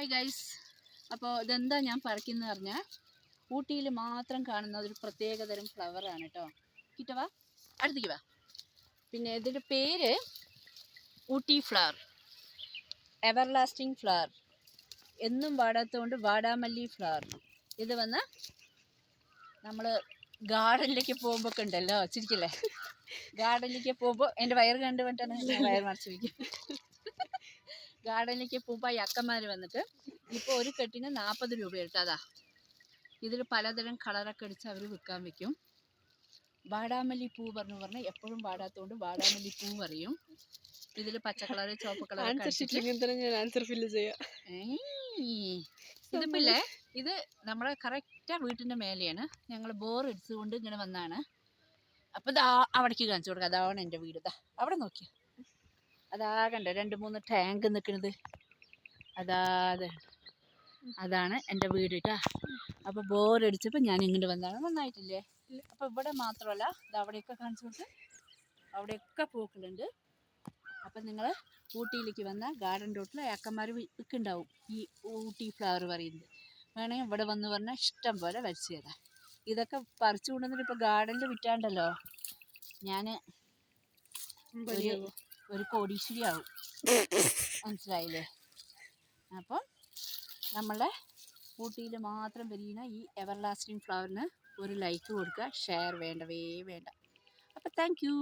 Hi guys. അപ്പോൾ ഇതെന്താ ഞാൻ പറിക്കുന്നത് പറഞ്ഞാൽ ഊട്ടിയിൽ മാത്രം കാണുന്ന ഒരു പ്രത്യേകതരം ഫ്ലവറാണ് കേട്ടോ. കിട്ടവാ അടുത്തേക്ക് വാ. പിന്നെ ഇതിൻ്റെ പേര് ഊട്ടി ഫ്ലവർ, എവർലാസ്റ്റിംഗ് ഫ്ലവർ, എന്നും വാടാത്തതുകൊണ്ട് വാടാമല്ലി ഫ്ലവർ. ഇത് വന്ന് നമ്മൾ ഗാർഡനിലേക്ക് പോകുമ്പോൾ ഒക്കെ ഉണ്ടല്ലോ, ചിരിക്കില്ലേ, ഗാർഡനിലേക്ക് പോകുമ്പോൾ എൻ്റെ വയറ് കണ്ടു വേണ്ടിട്ടാണ് ഞാൻ വയറ് മറച്ച് വയ്ക്കും. ഗാർഡനിലേക്ക് പോകുമ്പോൾ ഈ അക്കന്മാർ വന്നിട്ട് ഇപ്പോൾ ഒരു കെട്ടിന് 40 രൂപ ഇട്ടതാ. ഇതിൽ പലതരം കളറൊക്കെ അടിച്ച് അവർ വിൽക്കാൻ വെക്കും. വാടാമല്ലി പൂ പറഞ്ഞ് എപ്പോഴും വാടാത്തതുകൊണ്ട് വാടാമല്ലി പൂ പറയും. ഇതിൽ പച്ച കളറ് ചുവപ്പ് കളറൊക്കെ ഇതിപ്പില്ലേ, ഇത് നമ്മളെ കറക്റ്റാ വീട്ടിൻ്റെ മേലെയാണ്. ഞങ്ങൾ ബോർ അടിച്ചുകൊണ്ട് ഇങ്ങനെ വന്നാണ്. അപ്പോൾ ഇതാ അവിടേക്ക് കാണിച്ചു കൊടുക്കുക. അതാണ് എൻ്റെ വീട്. ഇതാ അവിടെ നോക്കിയ അതാ കണ്ട 2-3 ടാങ്ക് നിൽക്കുന്നത്, അതാണ് എൻ്റെ വീട് കേട്ടോ. അപ്പോൾ ബോറടിച്ചപ്പോൾ ഞാൻ ഇങ്ങോട്ട് വന്നതാണ്. നന്നായിട്ടില്ലേ? അപ്പോൾ ഇവിടെ മാത്രമല്ല, ഇത് അവിടെയൊക്കെ കാണിച്ചു കൊടുത്ത്, അവിടെയൊക്കെ പൂക്കളുണ്ട്. അപ്പം നിങ്ങൾ ഊട്ടിയിലേക്ക് വന്നാൽ ഗാർഡൻ റോട്ടിൽ ഏക്കന്മാർ വിൽക്കുന്നുണ്ടാവും ഈ ഊട്ടി ഫ്ലവർ പറയുന്നത്. വേണമെങ്കിൽ ഇവിടെ വന്ന് പറഞ്ഞാൽ ഇഷ്ടം പോലെ വരച്ച് തരാം. ഇതൊക്കെ പറിച്ചു കൊണ്ടുവന്നിട്ട് ഇപ്പോൾ ഗാർഡനിൽ വിറ്റാണ്ടല്ലോ ഞാൻ ഒരു കോടീശ്വരി ആവും, മനസ്സിലായില്ലേ? അപ്പം നമ്മളെ ഊട്ടിയിൽ മാത്രം വരികയാണ് ഈ എവർലാസ്റ്റിംഗ് ഫ്ലവറിന് ഒരു ലൈക്ക് കൊടുക്കുക, ഷെയർ വേണ്ടവേ വേണ്ട. അപ്പം താങ്ക് യു.